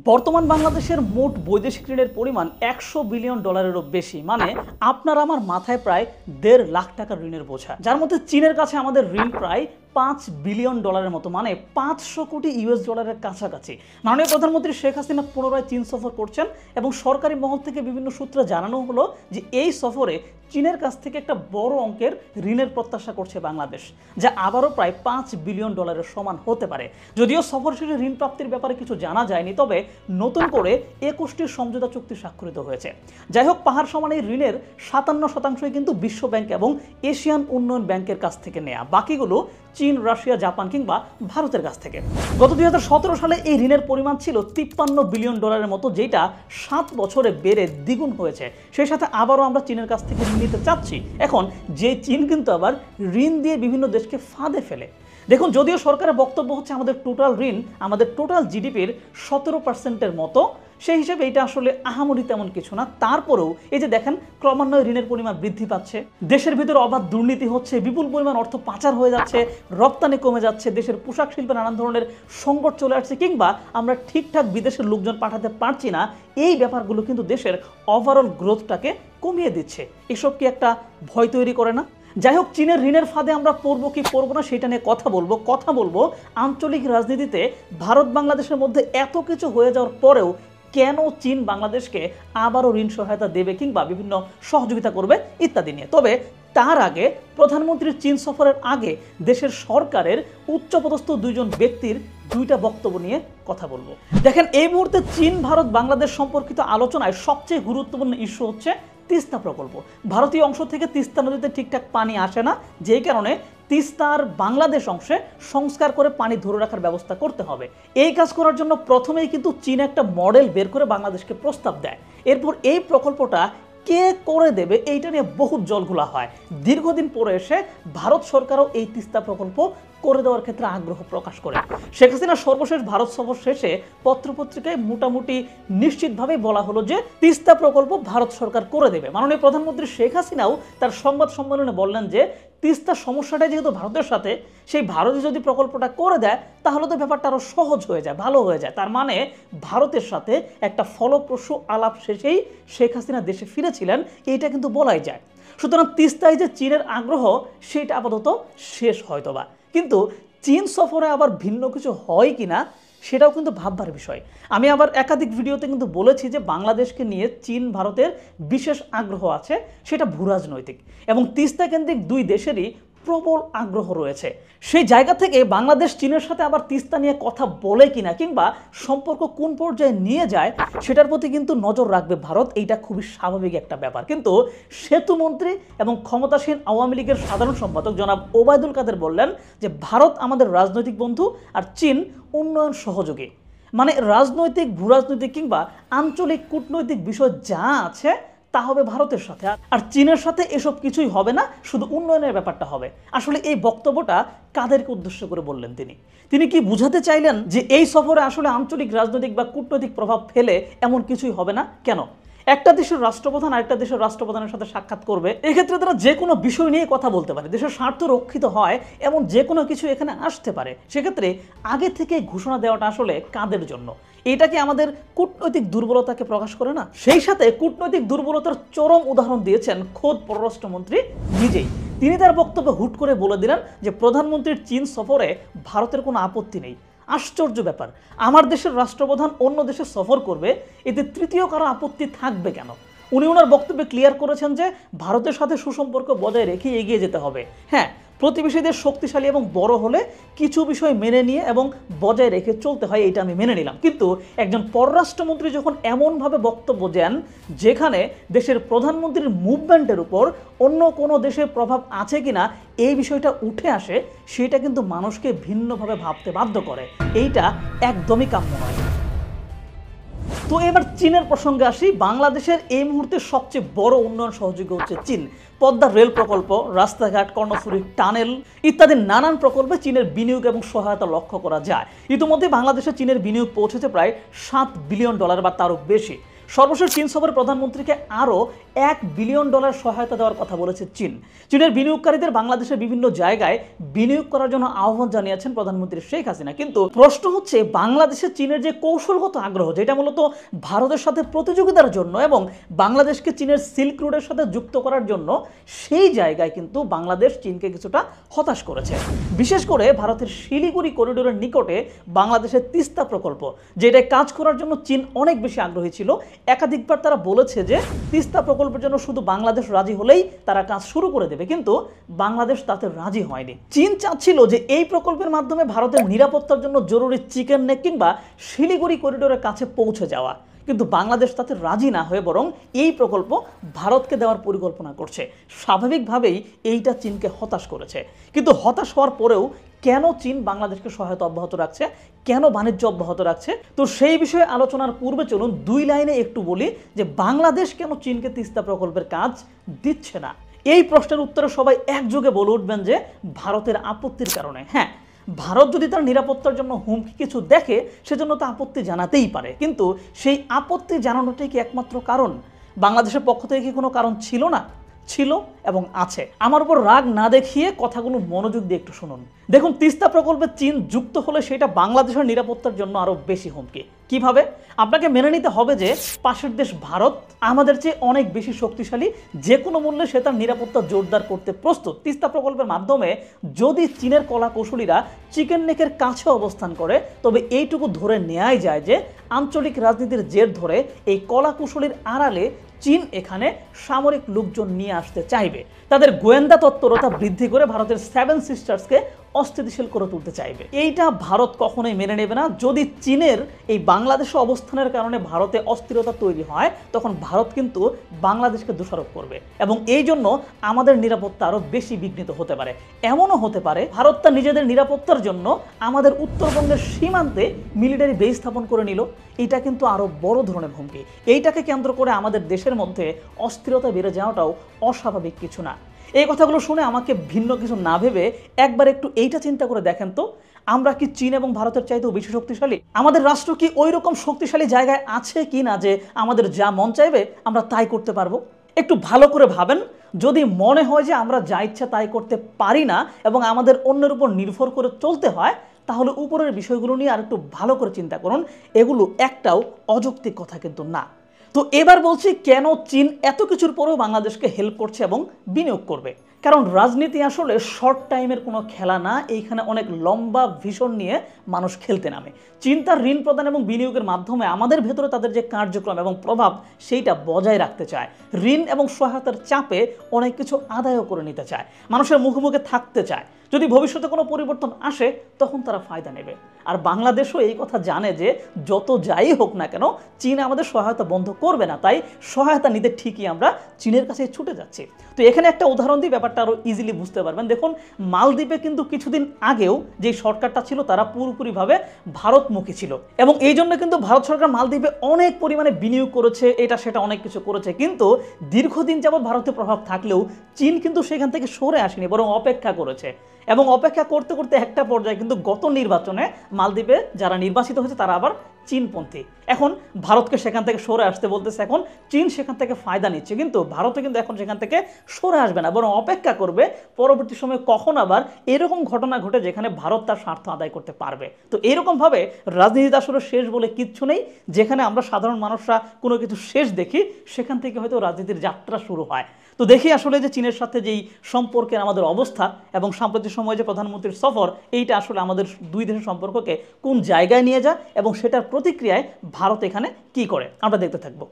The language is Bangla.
বর্তমান বাংলাদেশের মোট বৈদেশিক ঋণের পরিমাণ ১০০ বিলিয়ন ডলারেরও বেশি, মানে আপনার আমার মাথায় প্রায় ১.৫ লাখ টাকার ঋণের বোঝা, যার মধ্যে চীনের কাছে আমাদের ঋণ প্রায় ৫ বিলিয়ন ডলারের মতো, মানে ৫০০ কোটি ইউএস ডলারের কাছাকাছি। মাননীয় প্রধানমন্ত্রী শেখ হাসিনা পুনরায় চীন সফর করছেন এবং সরকারি মহল থেকে বিভিন্ন সূত্রে জানানো হলো যে এই সফরে চীনের কাছ থেকে একটা বড় অঙ্কের ঋণের প্রত্যাশা করছে বাংলাদেশ, যা আবারও প্রায় ৫ বিলিয়ন ডলারের সমান হতে পারে। যদিও সফর শেষে ঋণ প্রাপ্তির ব্যাপারে কিছু জানা যায়নি, তবে নতুন করে ২১টির সমঝোতা চুক্তি স্বাক্ষরিত হয়েছে। যাই হোক, পাহাড় সমান এই ঋণের ৫৭% কিন্তু বিশ্ব ব্যাংক এবং এশিয়ান উন্নয়ন ব্যাংকের কাছ থেকে নেয়া, বাকিগুলো চীন, রাশিয়া, জাপান কিংবা ভারতের কাছ থেকে। গত ২০১৭ সালে এই ঋণের পরিমাণ ছিল ৫৩ বিলিয়ন ডলারের মতো, যেটা ৭ বছরে বেড়ে দ্বিগুণ হয়েছে। সেই সাথে আবারও আমরা চীনের কাছ থেকে ঋণ নিতে চাচ্ছি। এখন যে চীন কিন্তু আবার ঋণ দিয়ে বিভিন্ন দেশকে ফাঁদে ফেলে। দেখুন, যদিও সরকারের বক্তব্য হচ্ছে আমাদের টোটাল ঋণ আমাদের টোটাল জিডিপির ১৭%-এর মতো, সেই হিসেবে এটা আসলে আহামরি তেমন কিছু না। তারপরেও এই যে দেখেন, ক্রমান্বয়ে ঋণের পরিমাণ বৃদ্ধি পাচ্ছে, দেশের ভিতরে অবাধ দুর্নীতি হচ্ছে, বিপুল পরিমাণ অর্থ পাচার হয়ে যাচ্ছে, রপ্তানি কমে যাচ্ছে, দেশের পোশাক শিল্পে নানান ধরনের সংকট চলে আসছে, কিংবা আমরা ঠিকঠাক বিদেশের লোকজন পাঠাতে পারছি না। এই ব্যাপারগুলো কিন্তু দেশের ওভারঅল গ্রোথটাকে কমিয়ে দিচ্ছে। এসব কি একটা ভয় তৈরি করে না? যাই হোক, চীনের ঋণের ফাঁদে আমরা পড়বো কি পড়বো না সেটা নিয়ে কথা বলবো আঞ্চলিক রাজনীতিতে ভারত বাংলাদেশের মধ্যে এত কিছু হয়ে যাওয়ার পরেও কেন চীন বাংলাদেশকে আবারও ঋণ সহায়তা দেবে কিংবা বিভিন্ন সহযোগিতা করবে ইত্যাদি নিয়ে। তবে তার আগে প্রধানমন্ত্রীর চীন সফরের আগে দেশের সরকারের উচ্চপদস্থ দুইজন ব্যক্তির দুইটা বক্তব্য নিয়ে কথা বলবো। দেখেন, এই মুহূর্তে চীন ভারত বাংলাদেশ সম্পর্কিত আলোচনায় সবচেয়ে গুরুত্বপূর্ণ ইস্যু হচ্ছে তিস্তা প্রকল্প। ভারতীয় অংশ থেকে তিস্তা নদীতে ঠিকঠাক পানি আসে না, যেই কারণে তিস্তার বাংলাদেশ অংশে সংস্কার করে পানি ধরে রাখার ব্যবস্থা করতে হবে। এই কাজ করার জন্য প্রথমেই কিন্তু চীন একটা মডেল বের করে বাংলাদেশকে প্রস্তাব দেয়। এরপর এই প্রকল্পটা কে করে দেবে এইটা নিয়ে বহুত জলঘোলা হয়। দীর্ঘদিন পরে এসে ভারত সরকারও এই তিস্তা প্রকল্প করে দেওয়ার ক্ষেত্রে আগ্রহ প্রকাশ করে। শেখ হাসিনা সর্বশেষ ভারত সফর শেষে পত্রপত্রিকায় মোটামুটি নিশ্চিতভাবে বলা হলো যে তিস্তা প্রকল্প ভারত সরকার করে দেবে। মাননীয় প্রধানমন্ত্রী শেখ হাসিনাও তার সংবাদ সম্মেলনে বললেন যে তিস্তা সমস্যাটা যেহেতু ভারতের সাথে, সেই ভারতে যদি প্রকল্পটা করে দেয় তাহলে তো ব্যাপারটা আরও সহজ হয়ে যায়, ভালো হয়ে যায়। তার মানে ভারতের সাথে একটা ফলপ্রসূ আলাপ শেষেই শেখ হাসিনা দেশে ফিরেছিলেন, এইটা কিন্তু বলাই যায়। সুতরাং তিস্তায় যে চীনের আগ্রহ সেটা আপাতত শেষ হয়তোবা, কিন্তু চীন সফরে আবার ভিন্ন কিছু হয় কিনা সেটাও কিন্তু ভাববার বিষয়। আমি আবার একাধিক ভিডিওতে কিন্তু বলেছি যে বাংলাদেশকে নিয়ে চীন ভারতের বিশেষ আগ্রহ আছে, সেটা ভূরাজনৈতিক, এবং তিস্তা কেন্দ্রিক দুই দেশেরই প্রবল আগ্রহ রয়েছে। সেই জায়গা থেকে বাংলাদেশ চীনের সাথে আবার তিস্তা নিয়ে কথা বলে কিনা কিংবা সম্পর্ক কোন পর্যায়ে নিয়ে যায় সেটার প্রতি কিন্তু নজর রাখবে ভারত। এইটা খুবই স্বাভাবিক একটা ব্যাপার। কিন্তু সেতুমন্ত্রী এবং ক্ষমতাসীন আওয়ামী লীগের সাধারণ সম্পাদক জনাব ওবায়দুল কাদের বললেন যে ভারত আমাদের রাজনৈতিক বন্ধু আর চীন উন্নয়ন সহযোগী। মানে রাজনৈতিক, ভূরাজনৈতিক কিংবা আঞ্চলিক কূটনৈতিক বিষয় যা আছে তা হবে ভারতের সাথে, আর চীনের সাথে এসব কিছুই হবে না, শুধু উন্নয়নের ব্যাপারটা হবে। আসলে এই বক্তব্যটা কাদেরকে উদ্দেশ্য করে বললেন তিনি কি বুঝাতে চাইলেন যে এই সফরে আসলে আঞ্চলিক রাজনৈতিক বা কূটনৈতিক প্রভাব ফেলে এমন কিছুই হবে না? কেন? একটা দেশের রাষ্ট্রপ্রধান আরেকটা দেশের রাষ্ট্রপ্রধানের সাথে সাক্ষাৎ করবে, এক্ষেত্রে তারা যে কোনো বিষয় নিয়ে কথা বলতে পারে, দেশের স্বার্থ রক্ষিত হয় এমন যে কোনো কিছু এখানে আসতে পারে। সেক্ষেত্রে আগে থেকে ঘোষণা দেওয়াটা আসলে কাদের জন্য? এটা কি আমাদের কূটনৈতিক দুর্বলতাকে প্রকাশ করে না? সেই সাথে কূটনৈতিক দুর্বলতার চরম উদাহরণ দিয়েছেন খোদ পররাষ্ট্রমন্ত্রী নিজেই। তিনি তার বক্তব্যে হুট করে বলে দিলেন যে প্রধানমন্ত্রীর চীন সফরে ভারতের কোনো আপত্তি নেই। আশ্চর্য ব্যাপার, আমার দেশের রাষ্ট্রপ্রধান অন্য দেশে সফর করবে, এতে তৃতীয় কারো আপত্তি থাকবে কেন? উনি ওনার বক্তব্যে ক্লিয়ার করেছেন যে ভারতের সাথে সুসম্পর্ক বজায় রেখে এগিয়ে যেতে হবে। হ্যাঁ, প্রতিবেশীদের শক্তিশালী এবং বড় হলে কিছু বিষয় মেনে নিয়ে এবং বজায় রেখে চলতে হয়, এটা আমি মেনে নিলাম। কিন্তু একজন পররাষ্ট্রমন্ত্রী যখন এমনভাবে বক্তব্য দেন যেখানে দেশের প্রধানমন্ত্রীর মুভমেন্টের উপর অন্য কোনো দেশের প্রভাব আছে কিনা এই বিষয়টা উঠে আসে, সেটা কিন্তু মানুষকে ভিন্নভাবে ভাবতে বাধ্য করে। এইটা একদমই কাম্য নয়। তো এবার চীনের প্রসঙ্গে আসি। বাংলাদেশের এই মুহূর্তে সবচেয়ে বড় উন্নয়ন সহযোগী হচ্ছে চীন। পদ্মা রেল প্রকল্প, রাস্তাঘাট, কর্ণফুলী টানেল ইত্যাদি নানান প্রকল্পে চীনের বিনিয়োগ এবং সহায়তা লক্ষ্য করা যায়। ইতিমধ্যে বাংলাদেশে চীনের বিনিয়োগ পৌঁছেছে প্রায় 7 বিলিয়ন ডলার বা তারও বেশি। সর্বশেষ চীন সফরে প্রধানমন্ত্রীকে আরও $1 বিলিয়ন সহায়তা দেওয়ার কথা বলেছে চীন। চীনের বিনিয়োগকারীদের বাংলাদেশের বিভিন্ন জায়গায় বিনিয়োগ করার জন্য আহ্বান জানিয়েছেন প্রধানমন্ত্রী শেখ হাসিনা। কিন্তু প্রশ্ন হচ্ছে, বাংলাদেশের চীনের যে কৌশলগত আগ্রহ, যেটা মূলত ভারতের সাথে প্রতিযোগিতার জন্য এবং বাংলাদেশকে চীনের সিল্ক রোডের সাথে যুক্ত করার জন্য, সেই জায়গায় কিন্তু বাংলাদেশ চীনকে কিছুটা হতাশ করেছে। বিশেষ করে ভারতের শিলিগুড়ি করিডোরের নিকটে বাংলাদেশের তিস্তা প্রকল্প, যেটা কাজ করার জন্য চীন অনেক বেশি আগ্রহী ছিল। একাধিকবার তারা বলেছে যে তিস্তা প্রকল্পের জন্য শুধু বাংলাদেশ রাজি হলেই তারা কাজ শুরু করে দেবে, কিন্তু বাংলাদেশ তাতে রাজি হয়নি। চীন চাচ্ছিল যে এই প্রকল্পের মাধ্যমে ভারতের নিরাপত্তার জন্য জরুরি চিকেন নেক কিংবা শিলিগুড়ি করিডোরের কাছে পৌঁছে যাওয়া, কিন্তু বাংলাদেশ তাতে রাজি না হয়ে বরং এই প্রকল্প ভারতকে দেওয়ার পরিকল্পনা করছে। স্বাভাবিকভাবেই এইটা চীনকে হতাশ করেছে। কিন্তু হতাশ হওয়ার পরেও কেন চীন বাংলাদেশকে সহায়তা অব্যাহত রাখছে, কেন বাণিজ্য অব্যাহত রাখছে, তো সেই বিষয়ে আলোচনার পূর্বে চলুন 2 লাইনে একটু বলি যে বাংলাদেশ কেন চীনকে তিস্তা প্রকল্পের কাজ দিচ্ছে না। এই প্রশ্নের উত্তরে সবাই একযোগে বলে উঠবেন যে ভারতের আপত্তির কারণে। হ্যাঁ, ভারত যদি তার নিরাপত্তার জন্য হুমকি কিছু দেখে, সেজন্য তো আপত্তি জানাতেই পারে, কিন্তু সেই আপত্তি জানানোটাই কি একমাত্র কারণ? বাংলাদেশের পক্ষ থেকে কি কোনো কারণ ছিল না? ছিল এবং আছে। আমার উপর রাগ না দেখিয়ে কথাগুলো মনোযোগ দিয়ে একটু শুনুন। দেখুন, তিস্তা প্রকল্পে চীন যুক্ত হলে সেটা বাংলাদেশের নিরাপত্তার জন্য আরো বেশি হুমকি। কিভাবে? আপনাকে মেনে নিতে হবে যে পাশের দেশ ভারত আমাদের চেয়ে অনেক বেশি শক্তিশালী, যে কোনো মূল্যে সে তার নিরাপত্তা জোরদার করতে প্রস্তুত। তিস্তা প্রকল্পের মাধ্যমে যদি চীনের কলা কৌশলীরা চিকেন নেকের কাছে অবস্থান করে, তবে এইটুকু ধরে নেওয়াই যায় যে আঞ্চলিক রাজনীতির জের ধরে এই কলা কৌশলীর আড়ালে চীন এখানে সামরিক লোকজন নিয়ে আসতে চাইবে। তাদের গোয়েন্দা তৎপরতা বৃদ্ধি করে ভারতের 7 সিস্টার্সকে অস্থিতিশীল করে তুলতে চাইবে। এইটা ভারত কখনোই মেনে নেবে না। যদি চীনের এই বাংলাদেশে অবস্থানের কারণে ভারতে অস্থিরতা তৈরি হয়, তখন ভারত কিন্তু বাংলাদেশকে দোষারোপ করবে এবং এই জন্য আমাদের নিরাপত্তা আরও বেশি বিঘ্নিত হতে পারে। এমনও হতে পারে ভারত তার নিজেদের নিরাপত্তার জন্য আমাদের উত্তরবঙ্গের সীমান্তে মিলিটারি বেস স্থাপন করে নিল। এটা কিন্তু আরও বড় ধরনের হুমকি। এইটাকে কেন্দ্র করে আমাদের দেশের মধ্যে অস্থিরতা বেড়ে যাওয়াটাও অস্বাভাবিক কিছু না। এই কথাগুলো শুনে আমাকে ভিন্ন কিছু না ভেবে একবার একটু এইটা চিন্তা করে দেখেন তো, আমরা কি চীন এবং ভারতের চাইতেও বেশি শক্তিশালী? আমাদের রাষ্ট্র কি ওই রকম শক্তিশালী জায়গায় আছে কি না যে আমাদের যা মন চাইবে আমরা তাই করতে পারবো? একটু ভালো করে ভাবেন। যদি মনে হয় যে আমরা যা ইচ্ছা তাই করতে পারি না এবং আমাদের অন্যের উপর নির্ভর করে চলতে হয়, তাহলে উপরের বিষয়গুলো নিয়ে আর একটু ভালো করে চিন্তা করুন। এগুলো একটাও অযৌক্তিক কথা কিন্তু না। তো এবার বলছি, কেন চীন এত কিছুর পরেও বাংলাদেশকে হেল্প করছে এবং বিনিয়োগ করবে? কারণ রাজনীতি আসলে শর্ট টাইমের কোনো খেলা না। এইখানে অনেক লম্বা ভিশন নিয়ে মানুষ খেলতে নামে। চীন তার ঋণ প্রদান এবং বিনিয়োগের মাধ্যমে আমাদের ভেতরে তাদের যে কার্যক্রম এবং প্রভাব, সেইটা বজায় রাখতে চায়। ঋণ এবং সহায়তার চাপে অনেক কিছু আদায়ও করে নিতে চায়, মানুষের মুখে মুখে থাকতে চায়। যদি ভবিষ্যতে কোনো পরিবর্তন আসে, তখন তারা ফায়দা নেবে। আর বাংলাদেশও এই কথা জানে যে যত যাই হোক না কেন, চীন আমাদের সহায়তা বন্ধ করবে না। তাই সহায়তা নিতে ঠিকই আমরা চীনের কাছে ছুটে যাচ্ছি। তো এখানে একটা উদাহরণ দিই, ব্যাপারটা আরও ইজিলি বুঝতে পারবেন। দেখুন, মালদ্বীপে কিন্তু কিছুদিন আগেও যে সরকারটা ছিল তারা পুরোপুরিভাবে ভারতমুখী ছিল এবং এই জন্য কিন্তু ভারত সরকার মালদ্বীপে অনেক পরিমাণে বিনিয়োগ করেছে, এটা সেটা অনেক কিছু করেছে। কিন্তু দীর্ঘদিন যাবৎ ভারতের প্রভাব থাকলেও চীন কিন্তু সেখান থেকে সরে আসেনি, বরং অপেক্ষা করেছে। এবং অপেক্ষা করতে করতে একটা পর্যায়ে কিন্তু গত নির্বাচনে মালদ্বীপে যারা নির্বাচিত হয়েছে তারা আবার চীনপন্থী। এখন ভারতকে সেখান থেকে সরে আসতে বলতেছে। এখন চীন সেখান থেকে ফায়দা নিচ্ছে, কিন্তু ভারতও কিন্তু এখন সেখান থেকে সরে আসবে না, বরং অপেক্ষা করবে পরবর্তী সময়ে কখন আবার এরকম ঘটনা ঘটে যেখানে ভারত তার স্বার্থ আদায় করতে পারবে। তো এরকমভাবে রাজনীতিতে আসলে শেষ বলে কিচ্ছু নেই। যেখানে আমরা সাধারণ মানুষরা কোনো কিছু শেষ দেখি, সেখান থেকে হয়তো রাজনীতির যাত্রা শুরু হয়। তো দেখি আসলে যে চীনের সাথে যেই সম্পর্কের আমাদের অবস্থা এবং সাম্প্রতিক সময়ে যে প্রধানমন্ত্রীর সফর, এইটা আসলে আমাদের দুই দেশের সম্পর্ককে কোন জায়গায় নিয়ে যায় এবং সেটার প্রতিক্রিয়ায় ভারত এখানে কি করে, আমরা দেখতে থাকবো।